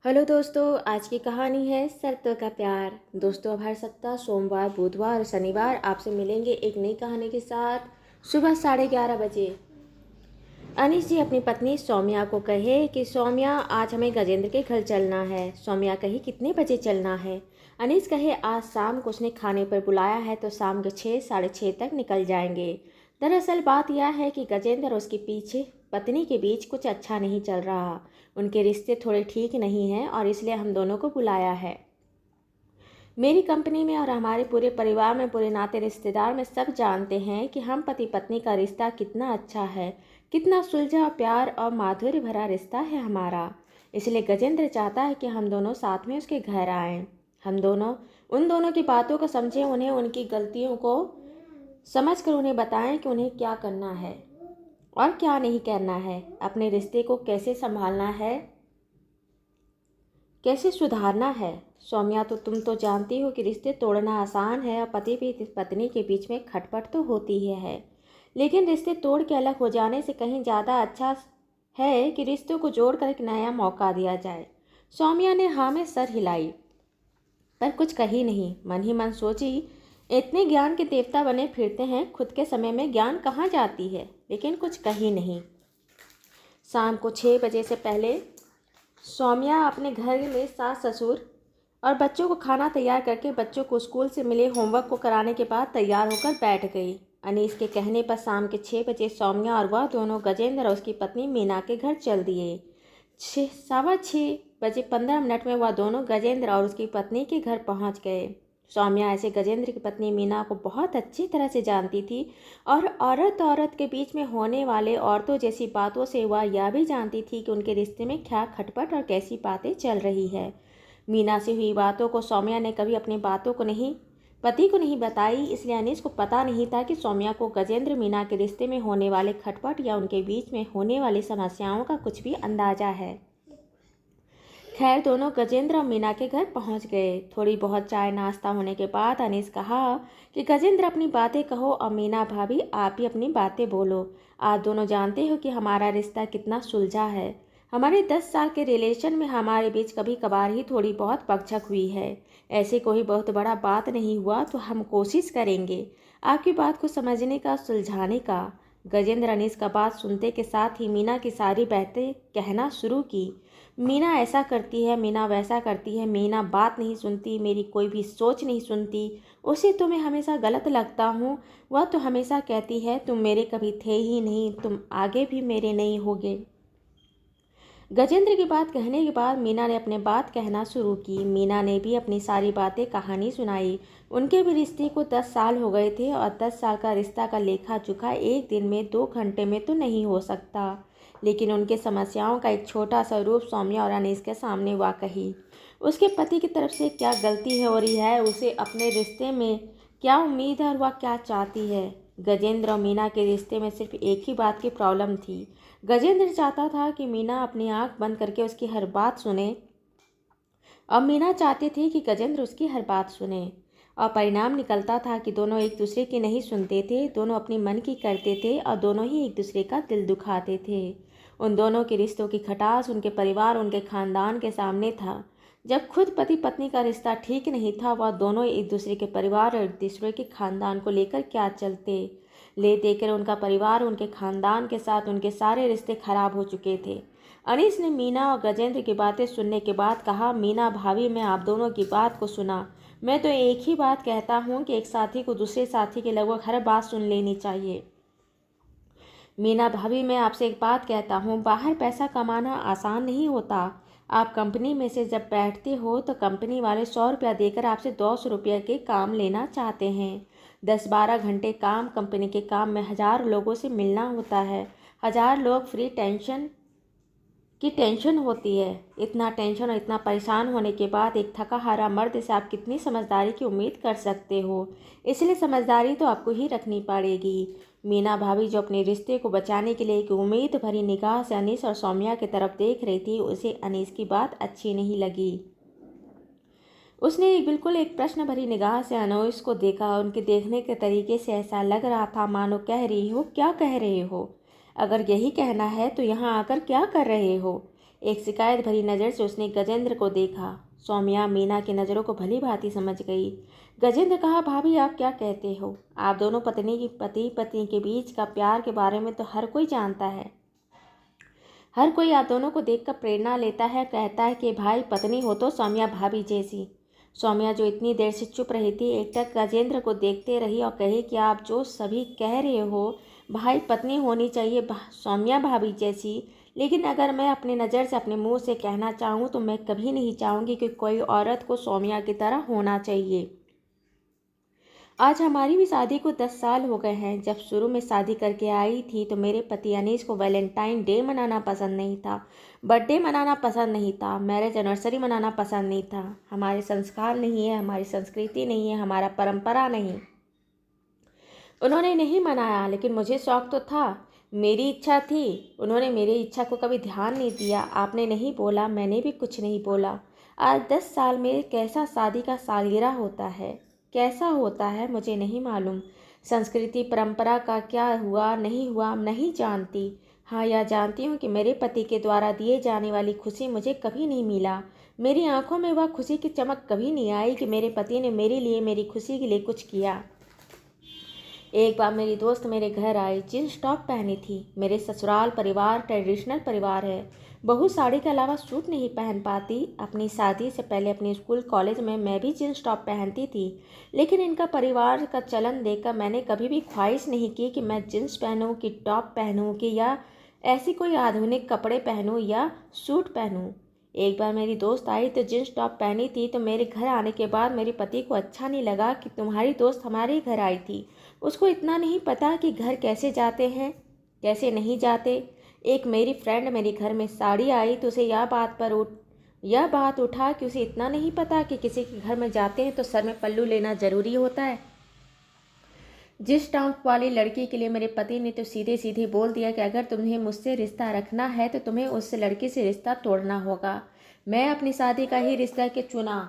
Hello दोस्तों, आज की कहानी है शर्तों का प्यार। दोस्तों, अब हर सप्ताह सोमवार, बुधवार और शनिवार आपसे मिलेंगे एक नई कहानी के साथ सुबह 11:30 बजे। अनीश जी अपनी पत्नी सौम्या को कहे कि सौम्या, आज हमें गजेंद्र के घर चलना है। सौम्या कही, कितने बजे चलना है? अनीश कहे, आज शाम को उसने खाने पर बुलाया है तो शाम के 6, 6:30 तक निकल जाएंगे। दरअसल बात यह है कि गजेंद्र और उसके पीछे पत्नी के बीच कुछ अच्छा नहीं चल रहा। उनके रिश्ते थोड़े ठीक नहीं हैं और इसलिए हम दोनों को बुलाया है। मेरी कंपनी में और हमारे पूरे परिवार में, पूरे नाते रिश्तेदार में सब जानते हैं कि हम पति पत्नी का रिश्ता कितना अच्छा है, कितना सुलझा प्यार और माधुर्य भरा रिश्ता है हमारा। इसलिए गजेंद्र चाहता है कि हम दोनों साथ में उसके घर आएं। हम दोनों उन दोनों की बातों को समझें, उन्हें उनकी गलतियों को समझकर उन्हें बताएं कि उन्हें क्या करना है और क्या नहीं करना है, अपने रिश्ते को कैसे संभालना है, कैसे सुधारना है। सौम्या, तो तुम तो जानती हो कि रिश्ते तोड़ना आसान है और पति भी पत्नी के बीच में खटपट तो होती ही है, लेकिन रिश्ते तोड़ के अलग हो जाने से कहीं ज़्यादा अच्छा है कि रिश्तों को जोड़कर एक नया मौका दिया जाए। सौम्या ने हाँ में सर हिलाई पर कुछ कही नहीं। मन ही मन सोची, इतने ज्ञान के देवता बने फिरते हैं, खुद के समय में ज्ञान कहाँ जाती है, लेकिन कुछ कही नहीं। शाम को 6 बजे से पहले सौम्या अपने घर में सास ससुर और बच्चों को खाना तैयार करके बच्चों को स्कूल से मिले होमवर्क को कराने के बाद तैयार होकर बैठ गई। अनीस के कहने पर शाम के 6 बजे सौम्या और वह दोनों गजेंद्र और उसकी पत्नी मीना के घर चल दिए। 6:15 में वह दोनों गजेंद्र और उसकी पत्नी के घर पहुंच गए। सौम्या ऐसे गजेंद्र की पत्नी मीना को बहुत अच्छी तरह से जानती थी और औरत औरत के बीच में होने वाले औरतों जैसी बातों से वह यह भी जानती थी कि उनके रिश्ते में क्या खटपट और कैसी बातें चल रही है। मीना से हुई बातों को सौम्या ने कभी अपनी बातों को नहीं पति को नहीं बताई, इसलिए अनीस को पता नहीं था कि सौम्या को गजेंद्र मीना के रिश्ते में होने वाले खटपट या उनके बीच में होने वाली समस्याओं का कुछ भी अंदाजा है। खैर, दोनों गजेंद्र और मीना के घर पहुंच गए। थोड़ी बहुत चाय नाश्ता होने के बाद अनीस कहा कि गजेंद्र अपनी बातें कहो और मीना भाभी आप भी अपनी बातें बोलो। आप दोनों जानते हो कि हमारा रिश्ता कितना सुलझा है। हमारे 10 साल के रिलेशन में हमारे बीच कभी कभार ही थोड़ी बहुत पकझक हुई है। ऐसे कोई बहुत बड़ा बात नहीं हुआ तो हम कोशिश करेंगे आपकी बात को समझने का, सुलझाने का। गजेंद्र अनीस का बात सुनते के साथ ही मीना की सारी बातें कहना शुरू की। मीना ऐसा करती है, मीना वैसा करती है, मीना बात नहीं सुनती, मेरी कोई भी सोच नहीं सुनती, उसे तो मैं हमेशा गलत लगता हूँ। वह तो हमेशा कहती है तुम मेरे कभी थे ही नहीं, तुम आगे भी मेरे नहीं होगे। गजेंद्र की बात कहने के बाद मीना ने अपने बात कहना शुरू की। मीना ने भी अपनी सारी बातें कहानी सुनाई। उनके भी रिश्ते को 10 साल हो गए थे और 10 साल का रिश्ता का लेखा चुका एक दिन में, 2 घंटे में तो नहीं हो सकता। लेकिन उनके समस्याओं का एक छोटा सा रूप सौम्या और अनीस के सामने हुआ। कही उसके पति की तरफ से क्या गलती हो रही है, उसे अपने रिश्ते में क्या उम्मीद है और वह क्या चाहती है। गजेंद्र और मीना के रिश्ते में सिर्फ एक ही बात की प्रॉब्लम थी। गजेंद्र चाहता था कि मीना अपनी आंख बंद करके उसकी हर बात सुने और मीना चाहती थी कि गजेंद्र उसकी हर बात सुने। और परिणाम निकलता था कि दोनों एक दूसरे की नहीं सुनते थे, दोनों अपनी मन की करते थे और दोनों ही एक दूसरे का दिल दुखाते थे। उन दोनों के रिश्तों की खटास उनके परिवार, उनके खानदान के सामने था। जब खुद पति पत्नी का रिश्ता ठीक नहीं था, वह दोनों एक दूसरे के परिवार और एक दूसरे के खानदान को लेकर क्या चलते। ले देकर उनका परिवार, उनके खानदान के साथ उनके सारे रिश्ते खराब हो चुके थे। अनीस ने मीना और गजेंद्र की बातें सुनने के बाद कहा, मीना भाभी, मैं आप दोनों की बात को सुना। मैं तो एक ही बात कहता हूँ कि एक साथी को दूसरे साथी की लगभग हर बात सुन लेनी चाहिए। मीना भाभी, मैं आपसे एक बात कहता हूँ, बाहर पैसा कमाना आसान नहीं होता। आप कंपनी में से जब बैठते हो तो कंपनी वाले 100 रुपया देकर आपसे 200 रुपये के काम लेना चाहते हैं। 10-12 घंटे काम, कंपनी के काम में 1000 लोगों से मिलना होता है। 1000 लोग फ्री, टेंशन होती है। इतना टेंशन और इतना परेशान होने के बाद एक थका हारा मर्द से आप कितनी समझदारी की उम्मीद कर सकते हो। इसलिए समझदारी तो आपको ही रखनी पड़ेगी। मीना भाभी, जो अपने रिश्ते को बचाने के लिए एक उम्मीद भरी निगाह से अनीस और सौम्या की तरफ देख रही थी, उसे अनीस की बात अच्छी नहीं लगी। उसने बिल्कुल एक प्रश्न भरी निगाह से अनीस को देखा। उनके देखने के तरीके से ऐसा लग रहा था मानो कह रही हो, क्या कह रहे हो? अगर यही कहना है तो यहाँ आकर क्या कर रहे हो? एक शिकायत भरी नज़र से उसने गजेंद्र को देखा। सौम्या मीना की नज़रों को भली भांति समझ गई। गजेंद्र कहा, भाभी आप क्या कहते हो? आप दोनों पति पत्नी के बीच का प्यार के बारे में तो हर कोई जानता है। हर कोई आप दोनों को देखकर प्रेरणा लेता है, कहता है कि भाई पत्नी हो तो सौम्या भाभी जैसी। सौम्या जो इतनी देर से चुप रही थी, एकटक गजेंद्र को देखते रही और कही कि आप जो सभी कह रहे हो भाई पत्नी होनी चाहिए सौम्या भाभी जैसी, लेकिन अगर मैं अपनी नज़र से अपने मुंह से कहना चाहूँ तो मैं कभी नहीं चाहूँगी कि कोई औरत को सौम्या की तरह होना चाहिए। आज हमारी भी शादी को 10 साल हो गए हैं। जब शुरू में शादी करके आई थी तो मेरे पति अनीश को वैलेंटाइन डे मनाना पसंद नहीं था, बर्थडे मनाना पसंद नहीं था, मैरिज एनिवर्सरी मनाना पसंद नहीं था। हमारे संस्कार नहीं है, हमारी संस्कृति नहीं है, हमारा परंपरा नहीं। उन्होंने नहीं मनाया, लेकिन मुझे शौक तो था, मेरी इच्छा थी। उन्होंने मेरी इच्छा को कभी ध्यान नहीं दिया। आपने नहीं बोला, मैंने भी कुछ नहीं बोला। आज 10 साल में कैसा शादी का सालगिरह होता है, कैसा होता है मुझे नहीं मालूम। संस्कृति परंपरा का क्या हुआ नहीं जानती। हाँ, यह जानती हूँ कि मेरे पति के द्वारा दिए जाने वाली खुशी मुझे कभी नहीं मिला। मेरी आंखों में वह खुशी की चमक कभी नहीं आई कि मेरे पति ने मेरे लिए, मेरी खुशी के लिए कुछ किया। एक बार मेरी दोस्त मेरे घर आई, जींस टॉप पहनी थी। मेरे ससुराल परिवार ट्रेडिशनल परिवार है। बहू साड़ी के अलावा सूट नहीं पहन पाती। अपनी शादी से पहले अपने स्कूल कॉलेज में मैं भी जींस टॉप पहनती थी, लेकिन इनका परिवार का चलन देखकर मैंने कभी भी ख्वाहिश नहीं की कि मैं जींस पहनूं, कि टॉप पहनूं, कि या ऐसी कोई आधुनिक कपड़े पहनूं या सूट पहनूं। एक बार मेरी दोस्त आई तो जींस टॉप पहनी थी, तो मेरे घर आने के बाद मेरे पति को अच्छा नहीं लगा कि तुम्हारी दोस्त हमारे घर आई थी। उसको इतना नहीं पता कि घर कैसे जाते हैं, कैसे नहीं जाते। एक मेरी फ्रेंड मेरे घर में साड़ी आई तो उसे यह बात उठा कि उसे इतना नहीं पता कि किसी के घर में जाते हैं तो सर में पल्लू लेना ज़रूरी होता है। जिस टाउन वाली लड़की के लिए मेरे पति ने तो सीधे सीधे बोल दिया कि अगर तुम्हें मुझसे रिश्ता रखना है तो तुम्हें उस लड़की से रिश्ता तोड़ना होगा। मैं अपनी शादी का ही रिश्ता के चुना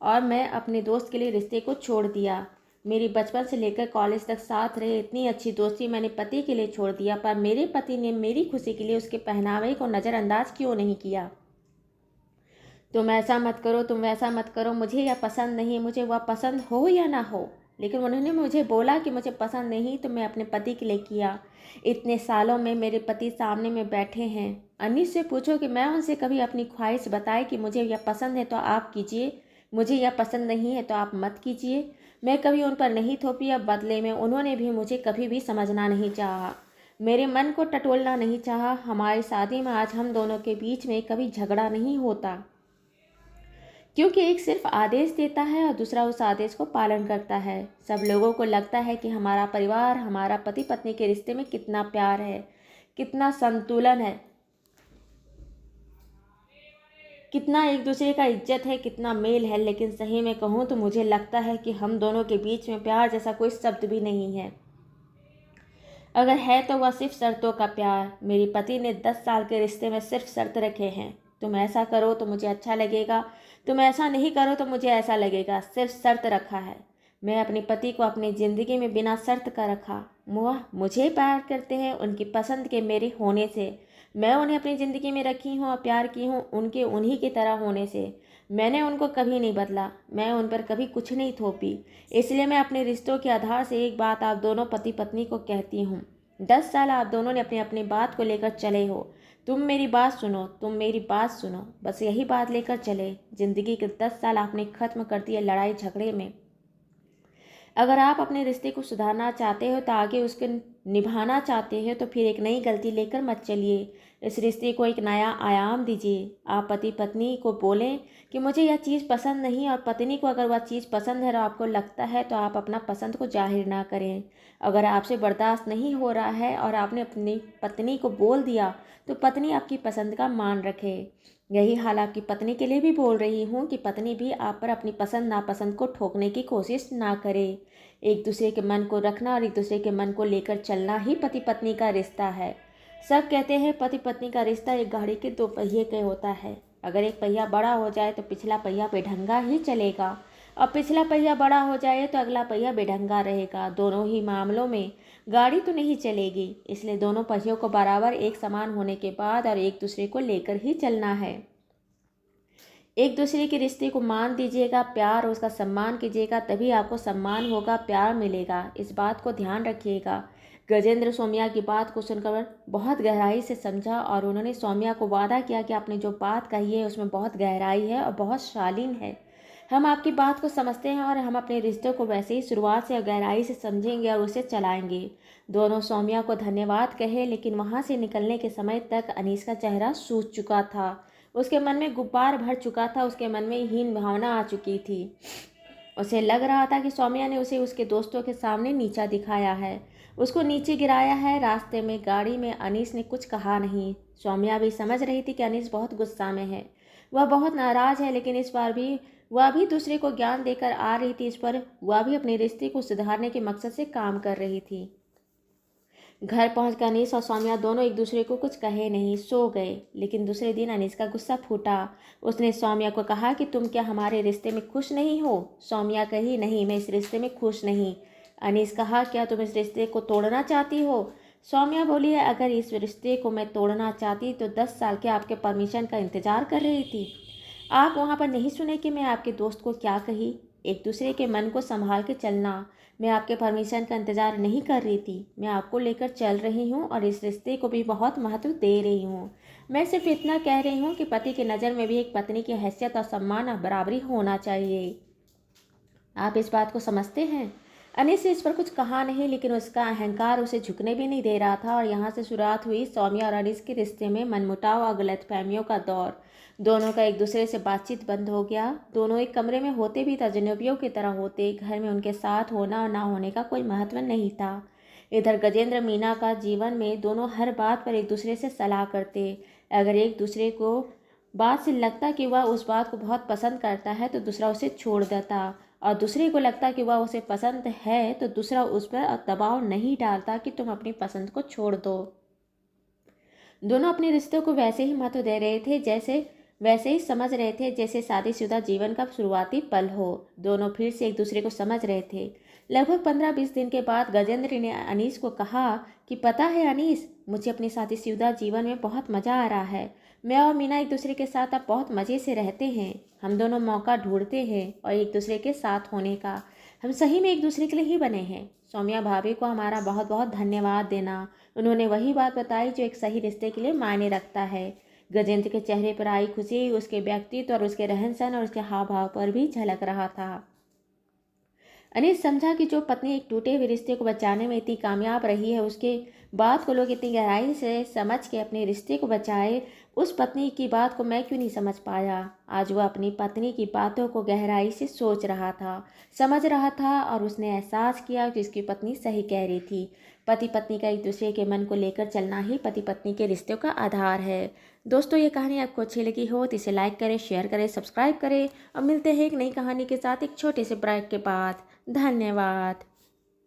और मैं अपने दोस्त के लिए रिश्ते को छोड़ दिया। मेरी बचपन से लेकर कॉलेज तक साथ रहे इतनी अच्छी दोस्ती मैंने पति के लिए छोड़ दिया, पर मेरे पति ने मेरी खुशी के लिए उसके पहनावे को नज़रअंदाज क्यों नहीं किया। तुम ऐसा मत करो, तुम वैसा मत करो, मुझे यह पसंद नहीं, मुझे वह पसंद हो या ना हो। लेकिन उन्होंने मुझे बोला कि मुझे पसंद नहीं तो मैं अपने पति के लिए किया। इतने सालों में मेरे पति सामने में बैठे हैं। अनीस से पूछो कि मैं उनसे कभी अपनी ख्वाहिश बताई कि मुझे यह पसंद है तो आप कीजिए, मुझे यह पसंद नहीं है तो आप मत कीजिए। मैं कभी उन पर नहीं थोपी। अब बदले में उन्होंने भी मुझे कभी भी समझना नहीं चाहा, मेरे मन को टटोलना नहीं चाहा। हमारी शादी में आज हम दोनों के बीच में कभी झगड़ा नहीं होता, क्योंकि एक सिर्फ आदेश देता है और दूसरा उस आदेश को पालन करता है। सब लोगों को लगता है कि हमारा परिवार, हमारा पति पत्नी के रिश्ते में कितना प्यार है, कितना संतुलन है, कितना एक दूसरे का इज्जत है, कितना मेल है। लेकिन सही में कहूँ तो मुझे लगता है कि हम दोनों के बीच में प्यार जैसा कोई शब्द भी नहीं है। अगर है तो वह सिर्फ शर्तों का प्यार। मेरे पति ने 10 साल के रिश्ते में सिर्फ शर्त रखे हैं, तुम ऐसा करो तो मुझे अच्छा लगेगा, तुम ऐसा नहीं करो तो मुझे ऐसा लगेगा। सिर्फ शर्त रखा है। मैं अपने पति को अपनी ज़िंदगी में बिना शर्त का रखा। वह मुझे प्यार करते हैं उनकी पसंद के मेरे होने से। मैं उन्हें अपनी ज़िंदगी में रखी हूँ और प्यार की हूँ उनके उन्हीं की तरह होने से। मैंने उनको कभी नहीं बदला, मैं उन पर कभी कुछ नहीं थोपी। इसलिए मैं अपने रिश्तों के आधार से एक बात आप दोनों पति पत्नी को कहती हूँ। 10 साल आप दोनों ने अपनी अपनी बात को लेकर चले हो। तुम मेरी बात सुनो, तुम मेरी बात सुनो, बस यही बात लेकर चले। ज़िंदगी के 10 साल आपने ख़त्म कर दिए लड़ाई झगड़े में। अगर आप अपने रिश्ते को सुधारना चाहते हो तो आगे उसके निभाना चाहते हो तो फिर एक नई गलती लेकर मत चलिए। इस रिश्ते को एक नया आयाम दीजिए। आप पति पत्नी को बोलें कि मुझे यह चीज़ पसंद नहीं, और पत्नी को अगर वह चीज़ पसंद है और आपको लगता है तो आप अपना पसंद को जाहिर ना करें। अगर आपसे बर्दाश्त नहीं हो रहा है और आपने अपनी पत्नी को बोल दिया तो पत्नी आपकी पसंद का मान रखे। यही हाल आपकी पत्नी के लिए भी बोल रही हूँ कि पत्नी भी आप पर अपनी पसंद नापसंद को ठोकने की कोशिश ना करे। एक दूसरे के मन को रखना और एक दूसरे के मन को लेकर चलना ही पति पत्नी का रिश्ता है। सब कहते हैं पति पत्नी का रिश्ता एक गाड़ी के 2 पहिए के होता है। अगर एक पहिया बड़ा हो जाए तो पिछला पहिया बेढंगा ही चलेगा। और पिछला पहिया बड़ा हो जाए तो अगला पहिया बेढंगा रहेगा। दोनों ही मामलों में गाड़ी तो नहीं चलेगी, इसलिए दोनों पहियों को बराबर एक समान होने के बाद और एक दूसरे को लेकर ही चलना है। एक दूसरे के रिश्ते को मान दीजिएगा, प्यार और उसका सम्मान कीजिएगा, तभी आपको सम्मान होगा, प्यार मिलेगा। इस बात को ध्यान रखिएगा। गजेंद्र सौम्या की बात को सुनकर बहुत गहराई से समझा और उन्होंने सौम्या को वादा किया कि आपने जो बात कही है उसमें बहुत गहराई है और बहुत शालीन है। हम आपकी बात को समझते हैं और हम अपने रिश्ते को वैसे ही शुरुआत से गहराई से समझेंगे और उसे चलाएंगे। दोनों सौम्या को धन्यवाद कहे, लेकिन वहाँ से निकलने के समय तक अनीस का चेहरा सूज चुका था। उसके मन में गुब्बार भर चुका था, उसके मन में हीन भावना आ चुकी थी। उसे लग रहा था कि सौम्या ने उसे उसके दोस्तों के सामने नीचा दिखाया है, उसको नीचे गिराया है। रास्ते में गाड़ी में अनीस ने कुछ कहा नहीं। सौम्या भी समझ रही थी कि अनीस बहुत गुस्सा में है, वह बहुत नाराज है, लेकिन इस बार भी वह भी दूसरे को ज्ञान देकर आ रही थी। इस पर वह भी अपने रिश्ते को सुधारने के मकसद से काम कर रही थी। घर पहुंचकर अनीस और सौम्या दोनों एक दूसरे को कुछ कहे नहीं, सो गए। लेकिन दूसरे दिन अनीस का गुस्सा फूटा। उसने सौम्या को कहा कि तुम क्या हमारे रिश्ते में खुश नहीं हो? सौम्या कही, नहीं, मैं इस रिश्ते में खुश नहीं। अनीस कहा, क्या तुम इस रिश्ते को तोड़ना चाहती हो? सौम्या बोली, अगर इस रिश्ते को मैं तोड़ना चाहती तो 10 साल के आपके परमिशन का इंतजार कर रही थी। आप वहाँ पर नहीं सुने कि मैं आपके दोस्त को क्या कही? एक दूसरे के मन को संभाल के चलना। मैं आपके परमिशन का इंतज़ार नहीं कर रही थी, मैं आपको लेकर चल रही हूँ और इस रिश्ते को भी बहुत महत्व दे रही हूँ। मैं सिर्फ इतना कह रही हूँ कि पति की नज़र में भी एक पत्नी की हैसियत और सम्मान और बराबरी होना चाहिए। आप इस बात को समझते हैं? अनीस ने इस पर कुछ कहा नहीं, लेकिन उसका अहंकार उसे झुकने भी नहीं दे रहा था। और यहाँ से शुरुआत हुई सौम्या और अनीस के रिश्ते में मनमुटाव और गलतफहमियों का दौर। दोनों का एक दूसरे से बातचीत बंद हो गया। दोनों एक कमरे में होते भी अजनबियों की तरह होते। घर में उनके साथ होना और ना होने का कोई महत्व नहीं था। इधर गजेंद्र मीना का जीवन में दोनों हर बात पर एक दूसरे से सलाह करते। अगर एक दूसरे को बात से लगता कि वह उस बात को बहुत पसंद करता है तो दूसरा उसे छोड़ देता, और दूसरे को लगता कि वह उसे पसंद है तो दूसरा उस पर दबाव नहीं डालता कि तुम अपनी पसंद को छोड़ दो। दोनों अपने रिश्तों को वैसे ही महत्व दे रहे थे, वैसे ही समझ रहे थे जैसे शादीशुदा जीवन का शुरुआती पल हो। दोनों फिर से एक दूसरे को समझ रहे थे। लगभग 15-20 दिन के बाद गजेंद्र ने अनीस को कहा कि पता है अनीस, मुझे अपनी शादीशुदा जीवन में बहुत मज़ा आ रहा है। मैं और मीना एक दूसरे के साथ अब बहुत मज़े से रहते हैं। हम दोनों मौका ढूंढते हैं और एक दूसरे के साथ होने का। हम सही में एक दूसरे के लिए ही बने हैं। सौम्या भाभी को हमारा बहुत बहुत धन्यवाद देना। उन्होंने वही बात बताई जो एक सही रिश्ते के लिए मायने रखता है। गजेंद्र के चेहरे पर आई खुशी उसके व्यक्तित्व और उसके रहन सहन और उसके हाव भाव पर भी झलक रहा था। अनीस समझा कि जो पत्नी एक टूटे हुए रिश्ते को बचाने में इतनी कामयाब रही है, उसके बात को लोग इतनी गहराई से समझ के अपने रिश्ते को बचाए, उस पत्नी की बात को मैं क्यों नहीं समझ पाया। आज वह अपनी पत्नी की बातों को गहराई से सोच रहा था, समझ रहा था, और उसने एहसास किया कि उसकी पत्नी सही कह रही थी। पति पत्नी का एक दूसरे के मन को लेकर चलना ही पति पत्नी के रिश्तों का आधार है। दोस्तों, ये कहानी आपको अच्छी लगी हो तो इसे लाइक करें, शेयर करें, सब्सक्राइब करें, और मिलते हैं एक नई कहानी के साथ एक छोटे से ब्रेक के बाद। धन्यवाद।